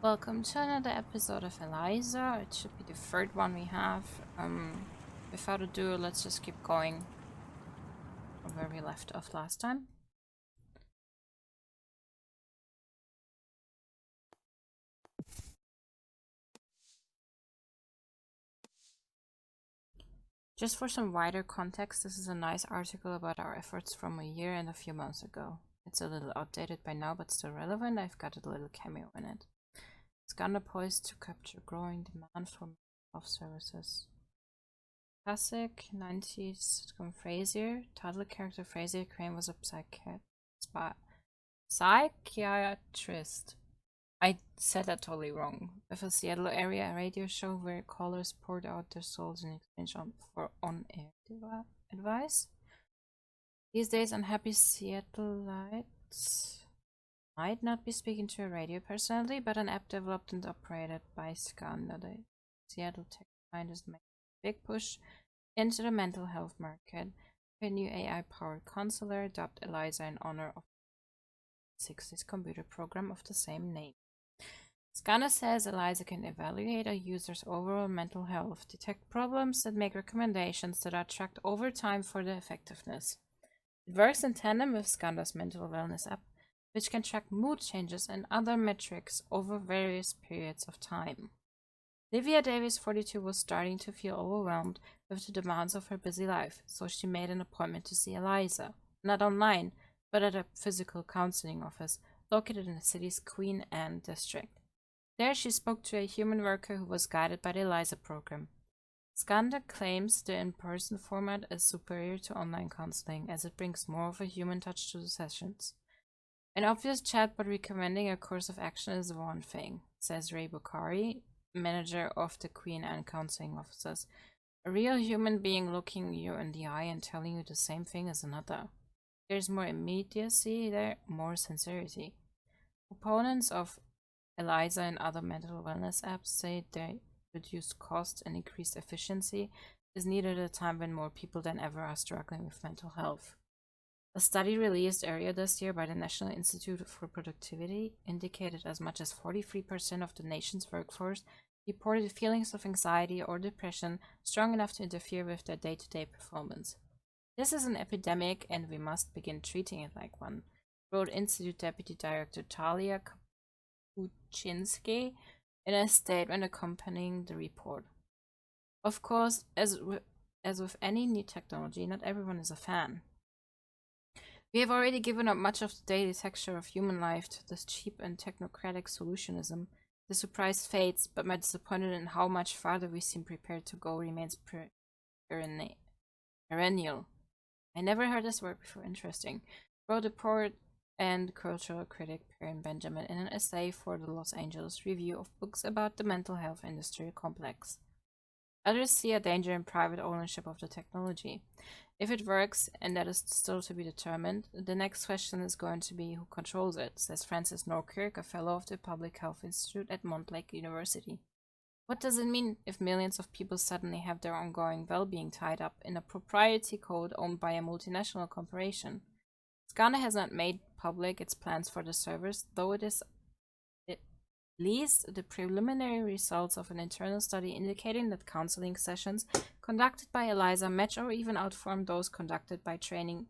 Welcome to another episode of Eliza. It should be the third one we have. Without ado, let's just keep going from where we left off last time. Just for some wider context, this is a nice article about our efforts from a year and a few months ago. It's a little outdated by now, but still relevant. I've got a little cameo in it. Scanda poised to capture growing demand for mental health services. Classic 90s sitcom Frasier. Title character Frasier Crane was a psychiatrist. I said that totally wrong. With a Seattle area radio show where callers poured out their souls in exchange for on-air advice. These days, unhappy Seattleites might not be speaking to a radio personality, but an app developed and operated by Scanda, the Seattle tech scientist, made a big push into the mental health market. A new AI-powered counselor dubbed Eliza in honor of the 60s computer program of the same name. Scanda says Eliza can evaluate a user's overall mental health, detect problems, and make recommendations that are tracked over time for their effectiveness. It works in tandem with Scanda's mental wellness app, which can track mood changes and other metrics over various periods of time. Livia Davis, 42, was starting to feel overwhelmed with the demands of her busy life, so she made an appointment to see Eliza, not online, but at a physical counseling office located in the city's Queen Anne district. There she spoke to a human worker who was guided by the Eliza program. Scanda claims the in-person format is superior to online counseling as it brings more of a human touch to the sessions. An obvious chatbot recommending a course of action is one thing, says Ray Bukhari, manager of the Queen Anne counseling offices. A real human being looking you in the eye and telling you the same thing is another. There's more immediacy there, more sincerity. Proponents of Eliza and other mental wellness apps say they reduced cost and increased efficiency is needed at a time when more people than ever are struggling with mental health. A study released earlier this year by the National Institute for Productivity indicated as much as 43% of the nation's workforce reported feelings of anxiety or depression strong enough to interfere with their day-to-day performance. This is an epidemic and we must begin treating it like one, wrote Institute Deputy Director Talia Kuczynski in a statement accompanying the report. Of course, as with any new technology, not everyone is a fan. We have already given up much of the daily texture of human life to this cheap and technocratic solutionism. The surprise fades, but my disappointment in how much farther we seem prepared to go remains perennial. I never heard this word before. Interesting. Wrote the poet and cultural critic Perrin Benjamin in an essay for the Los Angeles Review of Books about the mental health industry complex. Others see a danger in private ownership of the technology. If it works, and that is still to be determined, the next question is going to be who controls it, says Francis Norkirk, a fellow of the Public Health Institute at Montlake University. What does it mean if millions of people suddenly have their ongoing well-being tied up in a proprietary code owned by a multinational corporation? Scanda has not made public its plans for the servers, though it is at least the preliminary results of an internal study indicating that counseling sessions conducted by Eliza match or even outperform those conducted by trained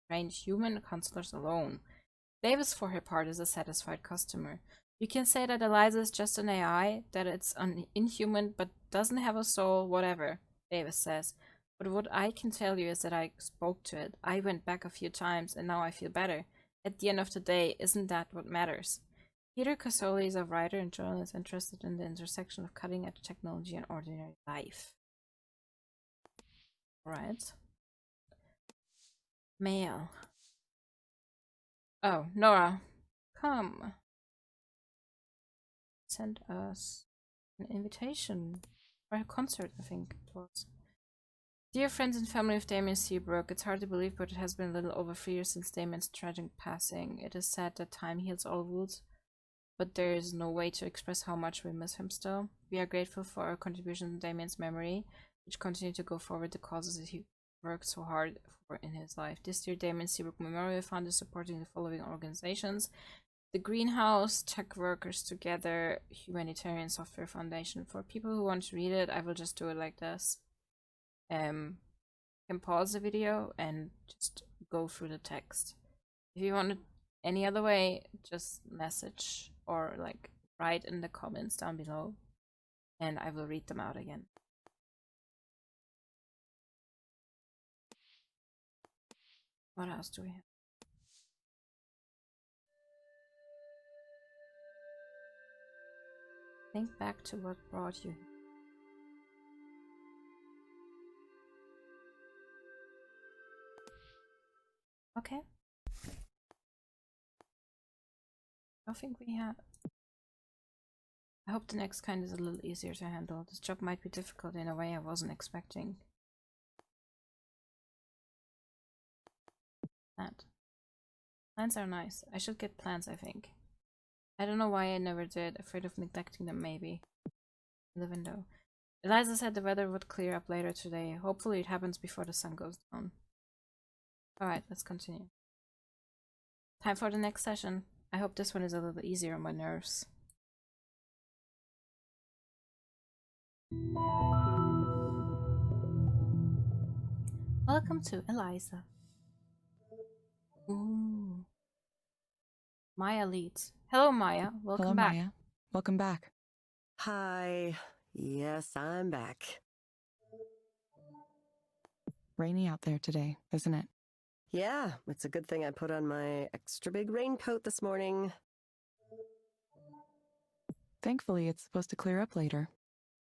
human counselors alone. Davis, for her part, is a satisfied customer. You can say that Eliza is just an AI, that it's inhuman but doesn't have a soul, whatever, Davis says. But what I can tell you is that I spoke to it. I went back a few times and now I feel better. At the end of the day, isn't that what matters? Peter Casoli is a writer and journalist interested in the intersection of cutting-edge technology and ordinary life. Alright. Mail. Oh, Nora. Come. Sent us an invitation for a concert, I think it was. Dear friends and family of Damien Seabrook, it's hard to believe, but it has been a little over 3 years since Damien's tragic passing. It is sad that time heals all wounds, but there is no way to express how much we miss him still. We are grateful for our contribution to Damien's memory, which continue to go forward the causes that he worked so hard for in his life. This year, Damien Seabrook Memorial Fund is supporting the following organizations: The Greenhouse, Tech Workers Together, Humanitarian Software Foundation. For people who want to read it, I will just do it like this. You can pause the video and just go through the text. If you want it any other way, just message or like write in the comments down below and I will read them out again. What else do we have? Think back to what brought you here. Okay. I think we have. I hope the next kind is a little easier to handle. This job might be difficult in a way I wasn't expecting. That. Plants are nice. I should get plants, I think. I don't know why I never did. Afraid of neglecting them, maybe. In the window. Eliza said the weather would clear up later today. Hopefully it happens before the sun goes down. Alright, let's continue. Time for the next session. I hope this one is a little easier on my nerves. Welcome to Eliza. Ooh. Maya leads. Hello, Maya. Welcome back. Hello, Maya. Welcome back. Hi. Yes, I'm back. Rainy out there today, isn't it? Yeah, it's a good thing I put on my extra big raincoat this morning. Thankfully, it's supposed to clear up later.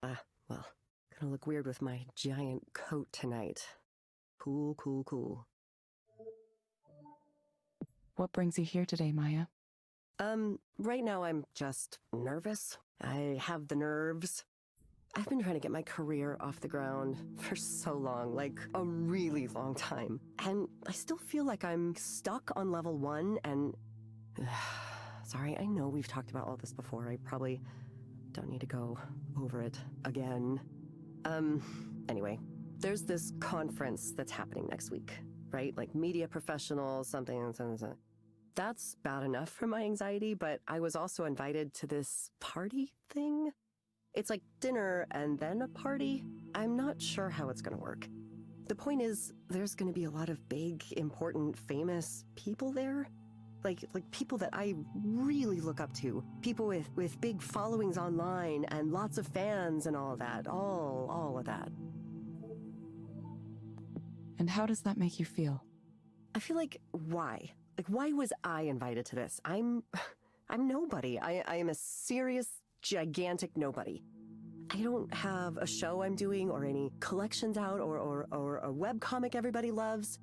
Well, gonna look weird with my giant coat tonight. Cool, cool, cool. What brings you here today, Maya? Right now I'm just nervous. I have the nerves. I've been trying to get my career off the ground for so long, like a really long time. And I still feel like I'm stuck on level 1 and... Sorry, I know we've talked about all this before. I probably don't need to go over it again. Anyway, there's this conference that's happening next week, right? Like media professionals, something. That's bad enough for my anxiety, but I was also invited to this party thing. It's like dinner and then a party. I'm not sure how it's gonna work. The point is, there's gonna be a lot of big, important, famous people there. Like people that I really look up to. People with big followings online and lots of fans and all that. All of that. And how does that make you feel? I feel like, why? Like, why was I invited to this? I'm nobody. I am a serious, gigantic nobody. I don't have a show I'm doing or any collections out or a webcomic everybody loves.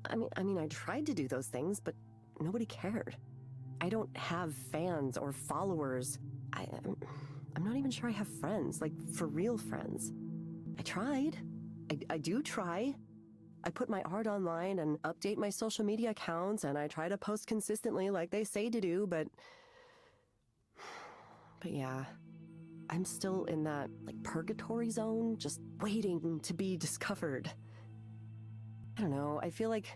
I mean, I tried to do those things, but nobody cared. I don't have fans or followers. I'm not even sure I have friends, like for real friends. I tried. I do try. I put my art online and update my social media accounts and I try to post consistently like they say to do, but yeah, I'm still in that like purgatory zone, just waiting to be discovered. I don't know, I feel like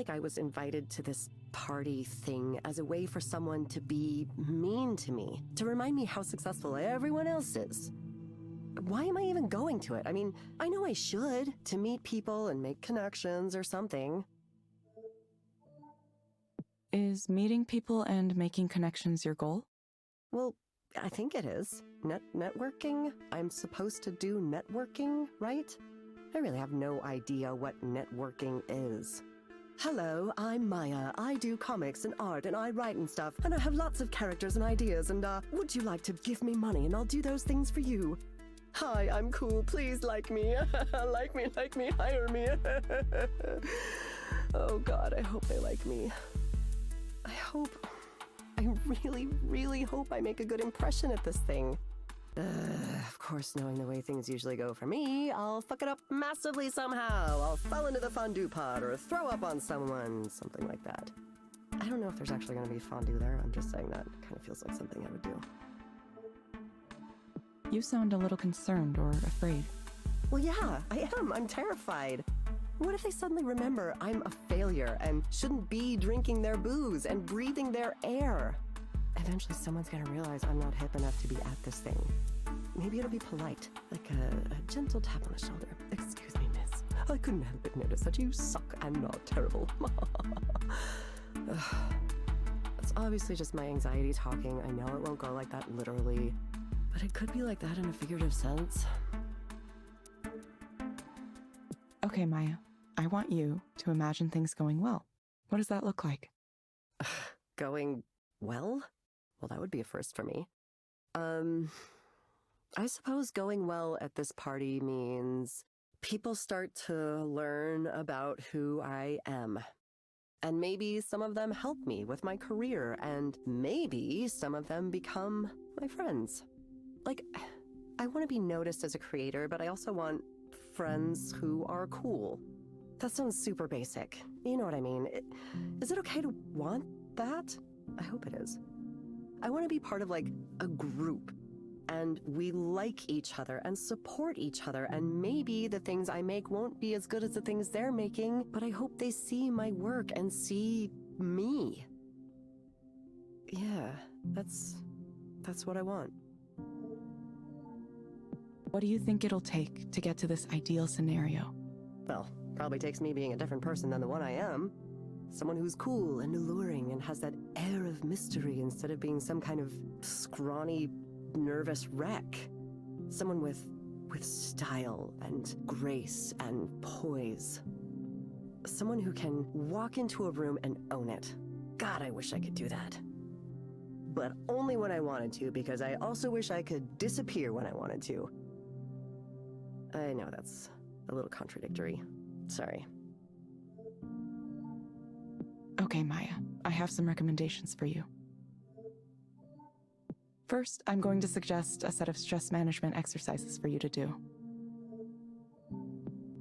I was invited to this party thing as a way for someone to be mean to me, to remind me how successful everyone else is. Why am I even going to it? I mean, I know I should, to meet people and make connections or something. Is meeting people and making connections your goal? Well, I think it is. Networking? I'm supposed to do networking, right? I really have no idea what networking is. Hello, I'm Maya. I do comics and art and I write and stuff, and I have lots of characters and ideas, and would you like to give me money and I'll do those things for you? Hi, I'm cool. Please like me. like me, hire me. Oh God, I hope they like me. I really, really hope I make a good impression at this thing. Of course, knowing the way things usually go for me, I'll fuck it up massively somehow. I'll fall into the fondue pot or throw up on someone, something like that. I don't know if there's actually going to be fondue there. I'm just saying that. It kind of feels like something I would do. You sound a little concerned or afraid. Well, yeah, I am. I'm terrified. What if they suddenly remember I'm a failure and shouldn't be drinking their booze and breathing their air? Eventually someone's gonna realize I'm not hip enough to be at this thing. Maybe it'll be polite, like a gentle tap on the shoulder. Excuse me, miss. I couldn't help but notice that you suck and not terrible. It's obviously just my anxiety talking. I know it won't go like that literally, but it could be like that in a figurative sense. Okay, Maya. I want you to imagine things going well. What does that look like? Going well? Well, that would be a first for me. I suppose going well at this party means people start to learn about who I am. And maybe some of them help me with my career, and maybe some of them become my friends. Like, I want to be noticed as a creator, but I also want friends who are cool. That sounds super basic. You know what I mean? Is it okay to want that? I hope it is. I want to be part of, like, a group. And we like each other and support each other, and maybe the things I make won't be as good as the things they're making, but I hope they see my work and see me. Yeah, that's what I want. What do you think it'll take to get to this ideal scenario? Well, probably takes me being a different person than the one I am. Someone who's cool and alluring and has that air of mystery instead of being some kind of scrawny, nervous wreck. Someone with style and grace and poise. Someone who can walk into a room and own it. God, I wish I could do that. But only when I wanted to, because I also wish I could disappear when I wanted to. I know that's a little contradictory. Sorry. Okay, Maya. I have some recommendations for you. First, I'm going to suggest a set of stress management exercises for you to do.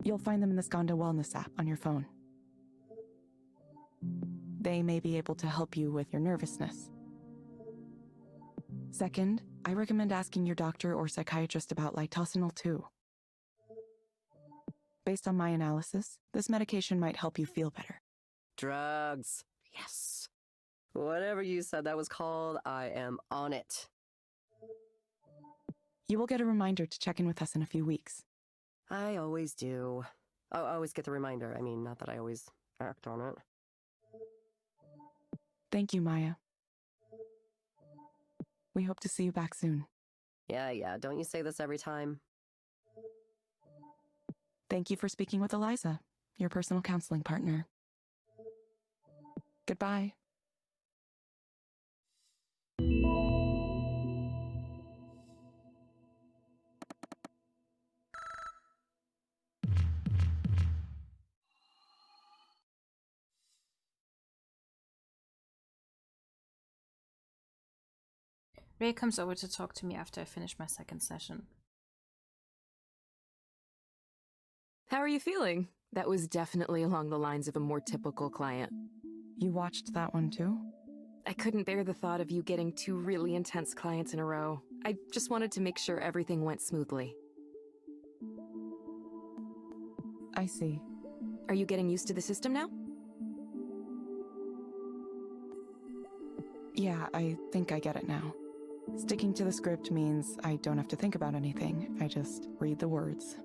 You'll find them in the Skanda Wellness app on your phone. They may be able to help you with your nervousness. Second, I recommend asking your doctor or psychiatrist about Litosinol 2. Based on my analysis, this medication might help you feel better. Drugs. Yes. Whatever you said that was called, I am on it. You will get a reminder to check in with us in a few weeks. I always do. I always get the reminder. I mean, not that I always act on it. Thank you, Maya. We hope to see you back soon. Yeah, don't you say this every time? Thank you for speaking with Eliza, your personal counseling partner. Goodbye. Ray comes over to talk to me after I finish my second session. How are you feeling? That was definitely along the lines of a more typical client. You watched that one too? I couldn't bear the thought of you getting 2 really intense clients in a row. I just wanted to make sure everything went smoothly. I see. Are you getting used to the system now? Yeah, I think I get it now. Sticking to the script means I don't have to think about anything. I just read the words.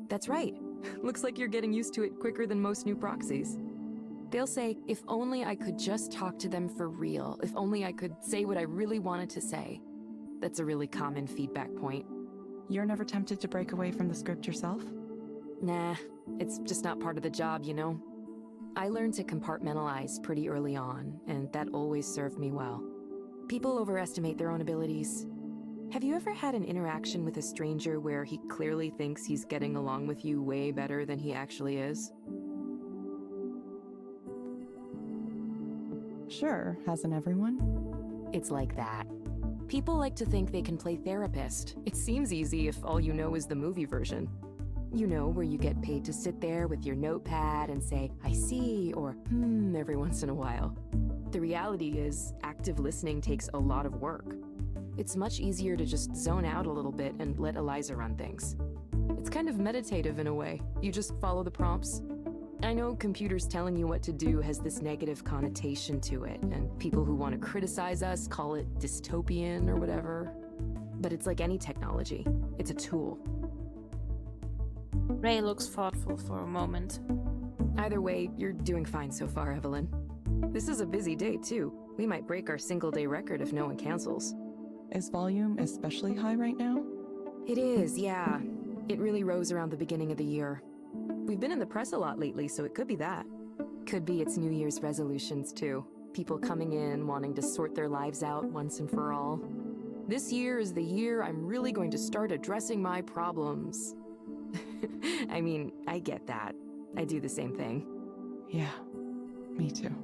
That's right. Looks like you're getting used to it quicker than most new proxies. They'll say, if only I could just talk to them for real, if only I could say what I really wanted to say. That's a really common feedback point. You're never tempted to break away from the script yourself? Nah, it's just not part of the job, you know? I learned to compartmentalize pretty early on, and that always served me well. People overestimate their own abilities. Have you ever had an interaction with a stranger where he clearly thinks he's getting along with you way better than he actually is? Sure, hasn't everyone? It's like that. People like to think they can play therapist. It seems easy if all you know is the movie version. You know, where you get paid to sit there with your notepad and say, I see, or every once in a while. The reality is, active listening takes a lot of work. It's much easier to just zone out a little bit and let Eliza run things. It's kind of meditative in a way. You just follow the prompts. I know computers telling you what to do has this negative connotation to it, and people who want to criticize us call it dystopian or whatever. But it's like any technology. It's a tool. Ray looks thoughtful for a moment. Either way, you're doing fine so far, Evelyn. This is a busy day, too. We might break our single-day record if no one cancels. Is volume especially high right now? It is, yeah. It really rose around the beginning of the year. We've been in the press a lot lately, so it could be that. Could be it's New Year's resolutions, too. People coming in, wanting to sort their lives out once and for all. This year is the year I'm really going to start addressing my problems. I mean, I get that. I do the same thing. Yeah, me too.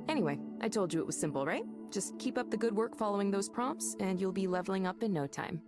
Anyway, I told you it was simple, right? Just keep up the good work following those prompts, and you'll be leveling up in no time.